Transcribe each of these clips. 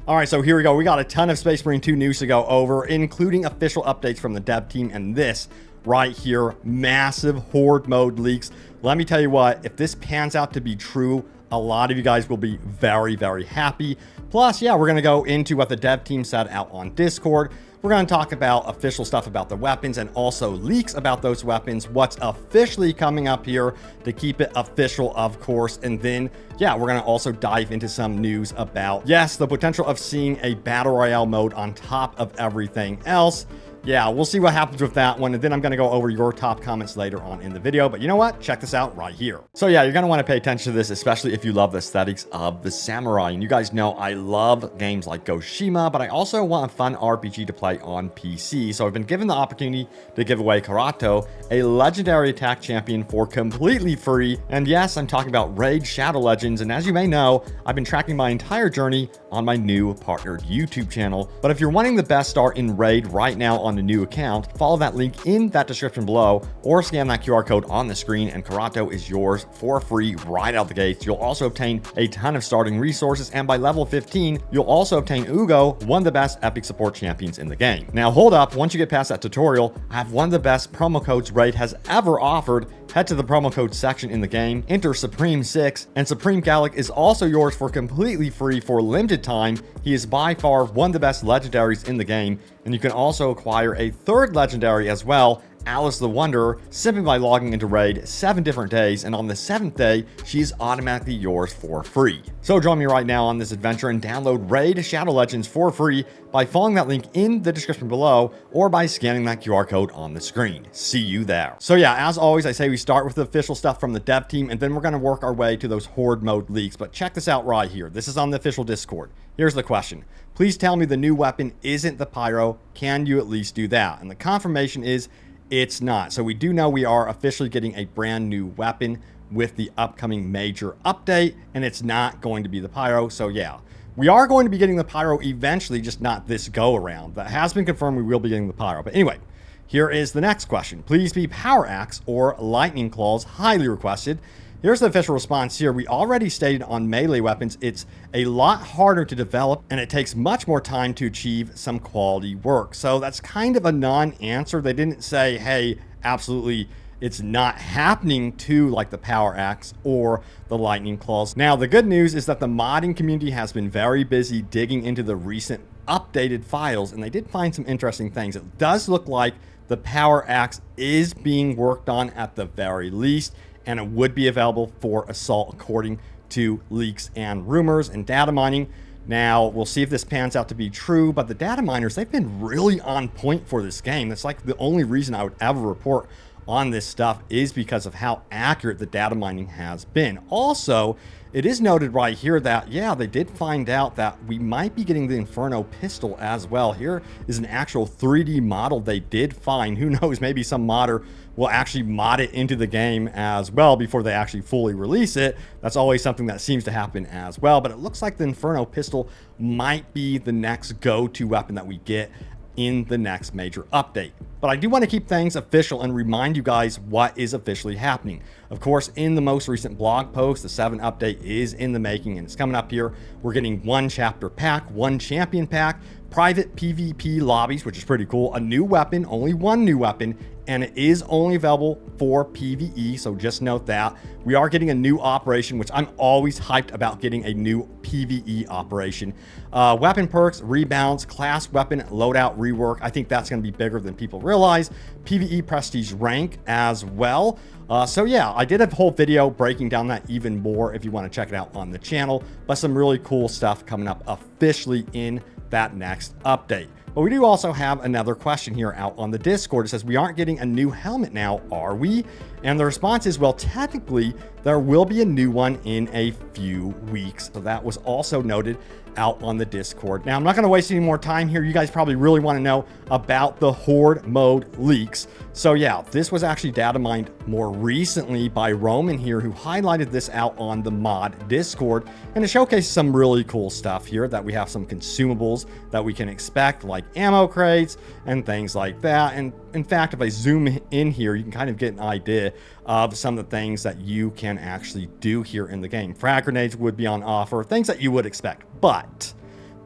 All right, so here we go. We got a ton of Space Marine 2 news to go over, including official updates from the dev team and this right here, massive Horde mode leaks. Let me tell you what, if this pans out to be true, a lot of you guys will be very, very happy. Plus, yeah, we're going to go into what the dev team said out on Discord. We're going to talk about official stuff about the weapons and also leaks about those weapons, what's officially coming up here to keep it official, of course. And then, yeah, we're going to also dive into some news about, yes, the potential of seeing a battle royale mode on top of everything else. Yeah, we'll see what happens with that one, and then I'm going to go over your top comments later on in the video. But you know what? Check this out right here. So yeah, you're going to want to pay attention to this, especially if you love the aesthetics of the samurai. And you guys know I love games like Goshima, but I also want a fun RPG to play on PC. So I've been given the opportunity to give away Karato, a legendary attack champion, for completely free. And yes, I'm talking about Raid Shadow Legends. And as you may know, I've been tracking my entire journey on my new partnered YouTube channel. But if you're wanting the best start in Raid right now on a new account, follow that link in that description below or scan that QR code on the screen and Karato is yours for free right out the gates. You'll also obtain a ton of starting resources, and by level 15, you'll also obtain Ugo, one of the best epic support champions in the game. Now hold up, once you get past that tutorial, I have one of the best promo codes Raid has ever offered. Head to the promo code section in the game, enter Supreme6, and Supreme Gallic is also yours for completely free for limited time. He is by far one of the best legendaries in the game, and you can also acquire a third legendary as well, Alice the Wanderer, simply by logging into Raid 7 different days, and on the 7th day, she is automatically yours for free. So join me right now on this adventure and download Raid Shadow Legends for free by following that link in the description below or by scanning that QR code on the screen. See you there. So yeah, as always, I say we start with the official stuff from the dev team, and then we're going to work our way to those Horde mode leaks. But check this out right here. This is on the official Discord. Here's the question. Please tell me the new weapon isn't the Pyro. Can you at least do that? And the confirmation is it's not. So we do know we are officially getting a brand new weapon with the upcoming major update, and it's not going to be the Pyro. So yeah, we are going to be getting the Pyro eventually, just not this go around. That has been confirmed. We will be getting the Pyro. But anyway, here is the next question. Please be Power Axe or Lightning Claws, highly requested. Here's the official response here. We already stated on melee weapons, it's a lot harder to develop and it takes much more time to achieve some quality work. So that's kind of a non-answer. They didn't say, hey, absolutely, it's not happening to like the Power Axe or the Lightning Claws. Now, the good news is that the modding community has been very busy digging into the recent updated files, and they did find some interesting things. It does look like the Power Axe is being worked on at the very least, and it would be available for assault according to leaks and rumors and data mining. Now, we'll see if this pans out to be true, but the data miners, they've been really on point for this game. That's like the only reason I would ever report on this stuff is because of how accurate the data mining has been. Also, it is noted right here that, yeah, they did find out that we might be getting the Inferno pistol as well. Here is an actual 3D model they did find. Who knows, maybe some modder will actually mod it into the game as well before they actually fully release it. That's always something that seems to happen as well. But it looks like the Inferno pistol might be the next go-to weapon that we get in the next major update. But I do want to keep things official and remind you guys what is officially happening. Of course, in the most recent blog post, the 7 update is in the making and it's coming up here. We're getting 1 chapter pack, 1 champion pack, private PvP lobbies, which is pretty cool, a new weapon, only 1 new weapon, and it is only available for PvE, so just note that. We are getting a new operation, which I'm always hyped about getting a new PvE operation. Weapon perks, rebounds, class weapon loadout rework. I think that's going to be bigger than people realize. PvE prestige rank as well. So yeah, I did a whole video breaking down that even more if you want to check it out on the channel, but some really cool stuff coming up officially in that next update. But we do also have another question here out on the Discord. It says, we aren't getting a new helmet now, are we? And the response is, well, technically, there will be a new one in a few weeks. So that was also noted out on the Discord. Now, I'm not going to waste any more time here. You guys probably really want to know about the Horde mode leaks. So yeah, this was actually data mined more recently by Roman here, who highlighted this out on the mod Discord, and it showcases some really cool stuff here, that we have some consumables that we can expect, like ammo crates and things like that. And in fact, if I zoom in here, you can kind of get an idea of some of the things that you can actually do here in the game. Frag grenades would be on offer, things that you would expect. But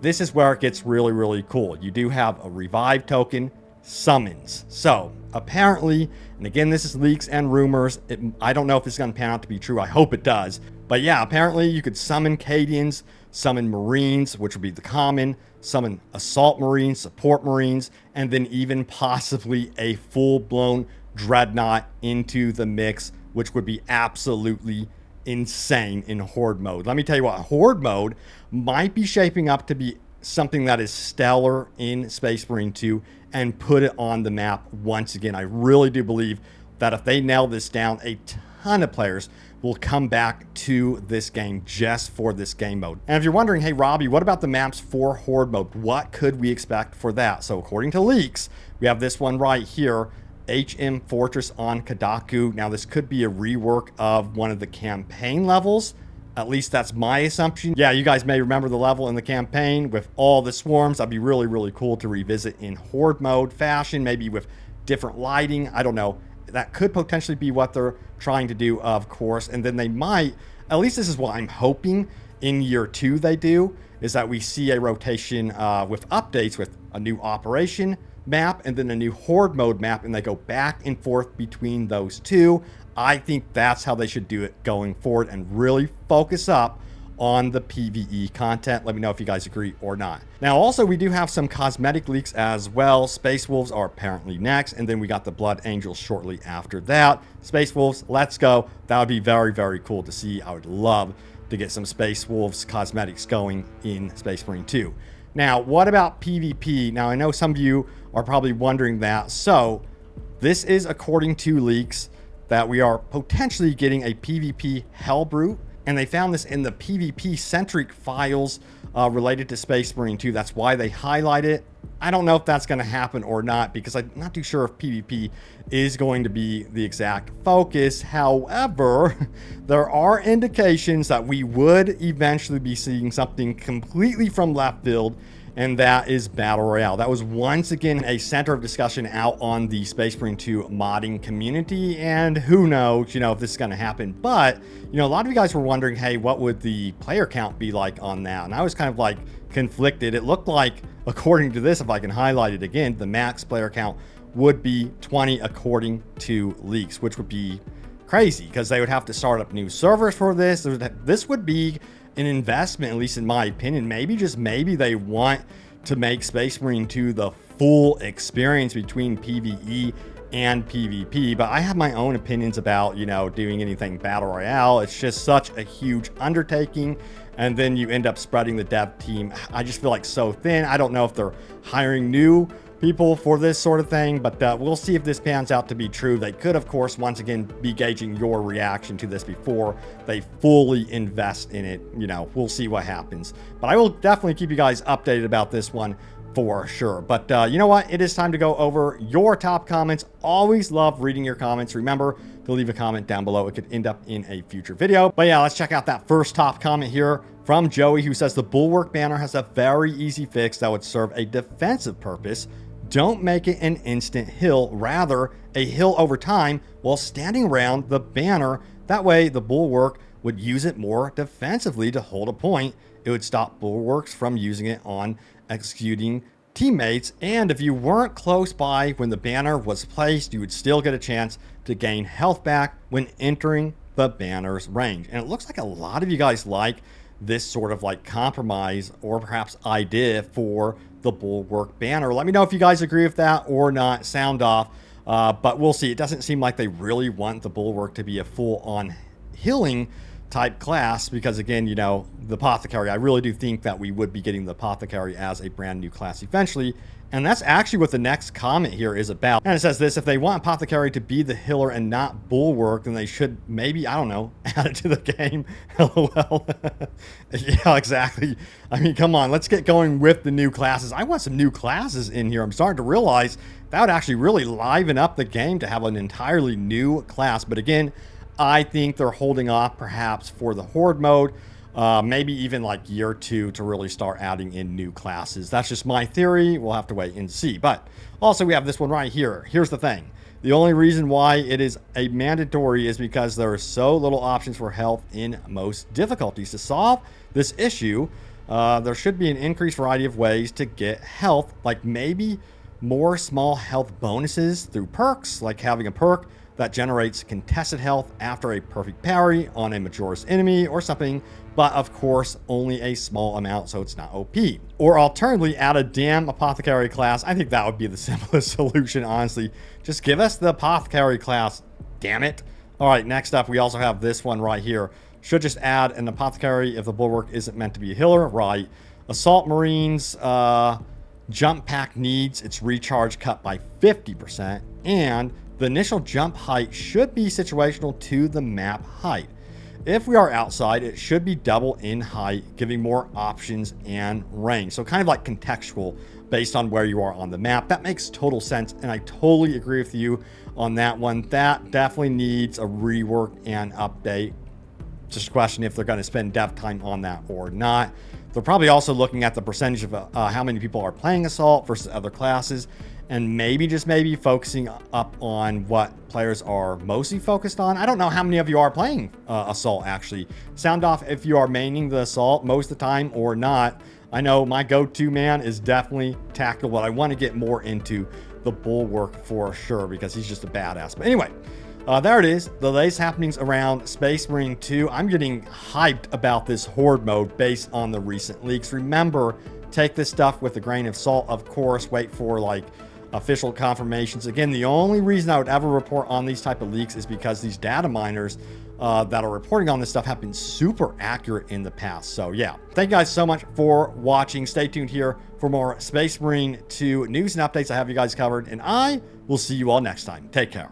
this is where it gets really, really cool. You do have a revive token, summons. So apparently, and again, this is leaks and rumors. I don't know if this is going to pan out to be true. I hope it does. But yeah, apparently you could summon Cadians, summon Marines, which would be the common, summon Assault Marines, Support Marines, and then even possibly a full-blown Dreadnought into the mix, which would be absolutely insane in Horde mode. Let me tell you what, Horde mode might be shaping up to be something that is stellar in Space Marine 2 and put it on the map once again. I really do believe that if they nail this down, a ton of players will come back to this game just for this game mode. And if you're wondering, hey Robbie, what about the maps for Horde mode? What could we expect for that? So according to leaks, we have this one right here, HM Fortress on Kadaku. Now this could be a rework of one of the campaign levels. At least that's my assumption. Yeah, you guys may remember the level in the campaign with all the swarms. That'd be really, really cool to revisit in Horde mode fashion, maybe with different lighting. I don't know. That could potentially be what they're trying to do, of course. And then they might, at least this is what I'm hoping in year 2 they do, is that we see a rotation with updates with a new operation map and then a new Horde mode map, and they go back and forth between those two. I think that's how they should do it going forward and really focus up on the PvE content. Let me know if you guys agree or not. Now, also, we do have some cosmetic leaks as well. Space Wolves are apparently next, and then we got the Blood Angels shortly after that. Space Wolves, let's go. That would be very, very cool to see. I would love to get some Space Wolves cosmetics going in Space Marine 2. Now, what about PvP? Now, I know some of you are probably wondering that. So, this is according to leaks that we are potentially getting a PvP Hellbrute, and they found this in the PvP-centric files related to Space Marine 2. That's why they highlight it. I don't know if that's going to happen or not, because I'm not too sure if PvP is going to be the exact focus. However, there are indications that we would eventually be seeing something completely from left field, and that is Battle Royale. That was once again a center of discussion out on the Space Marine 2 modding community, and who knows, if this is going to happen. But, a lot of you guys were wondering, hey, what would the player count be like on that? And I was kind of like conflicted. It looked like, according to this, if I can highlight it again, the max player count would be 20 according to leaks, which would be crazy because they would have to start up new servers for this. This would be an investment, at least in my opinion. Maybe, just maybe, they want to make Space Marine 2 the full experience between PvE and PvP. But I have my own opinions about, doing anything Battle Royale. It's just such a huge undertaking. And then you end up spreading the dev team. I just feel like so thin. I don't know if they're hiring new people for this sort of thing, but we'll see if this pans out to be true. They could, of course, once again be gauging your reaction to this before they fully invest in it. We'll see what happens, but I will definitely keep you guys updated about this one for sure. But you know what, it is time to go over your top comments. Always love reading your comments. Remember to leave a comment down below. It could end up in a future video. But yeah, let's check out that first top comment here from Joey, who says the Bulwark banner has a very easy fix that would serve a defensive purpose. Don't make it an instant hill, rather a hill over time while standing around the banner. That way the Bulwark would use it more defensively to hold a point. It would stop Bulwarks from using it on executing teammates. And if you weren't close by when the banner was placed, you would still get a chance to gain health back when entering the banner's range. And it looks like a lot of you guys like this sort of like compromise or perhaps idea for the Bulwark banner. Let me know if you guys agree with that or not. Sound off. But we'll see. It doesn't seem like they really want the Bulwark to be a full-on healing type class because, again, the Apothecary, I really do think that we would be getting the Apothecary as a brand new class eventually. And that's actually what the next comment here is about. And it says this: if they want Apothecary to be the healer and not Bulwark, then they should maybe, I don't know, add it to the game. LOL. Yeah, exactly. I mean, come on, let's get going with the new classes. I want some new classes in here. I'm starting to realize that would actually really liven up the game to have an entirely new class. But again, I think they're holding off perhaps for the Horde mode. Maybe even like year 2 to really start adding in new classes. That's just my theory. We'll have to wait and see. But also we have this one right here. Here's the thing. The only reason why it is a mandatory is because there are so little options for health in most difficulties. To solve this issue, There should be an increased variety of ways to get health, like maybe more small health bonuses through perks, like having a perk that generates contested health after a perfect parry on a Majora's enemy or something, but of course only a small amount, so it's not OP. Or alternatively, add a damn apothecary class. I think that would be the simplest solution, honestly. Just give us the apothecary class, damn it. All right, next up, we also have this one right here. Should just add an apothecary if the bulwark isn't meant to be a healer, right? Assault Marines jump pack needs its recharge cut by 50%, and the initial jump height should be situational to the map height. If we are outside, it should be double in height, giving more options and range. So kind of like contextual based on where you are on the map. That makes total sense, and I totally agree with you on that one. That definitely needs a rework and update. Just a question if they're going to spend dev time on that or not. They're probably also looking at the percentage of how many people are playing Assault versus other classes, and maybe, just maybe, focusing up on what players are mostly focused on. I don't know how many of you are playing Assault, actually. Sound off if you are maining the Assault most of the time or not. I know my go-to, man, is definitely Tactical, but I want to get more into the Bulwark for sure, because he's just a badass. But anyway, there it is, the latest happenings around Space Marine 2. I'm getting hyped about this Horde mode based on the recent leaks. Remember, take this stuff with a grain of salt, of course. Wait for, like, official confirmations. Again, the only reason I would ever report on these type of leaks is because these data miners that are reporting on this stuff have been super accurate in the past. So yeah, thank you guys so much for watching. Stay tuned here for more Space Marine 2 news and updates. I have you guys covered, and I will see you all next time. Take care.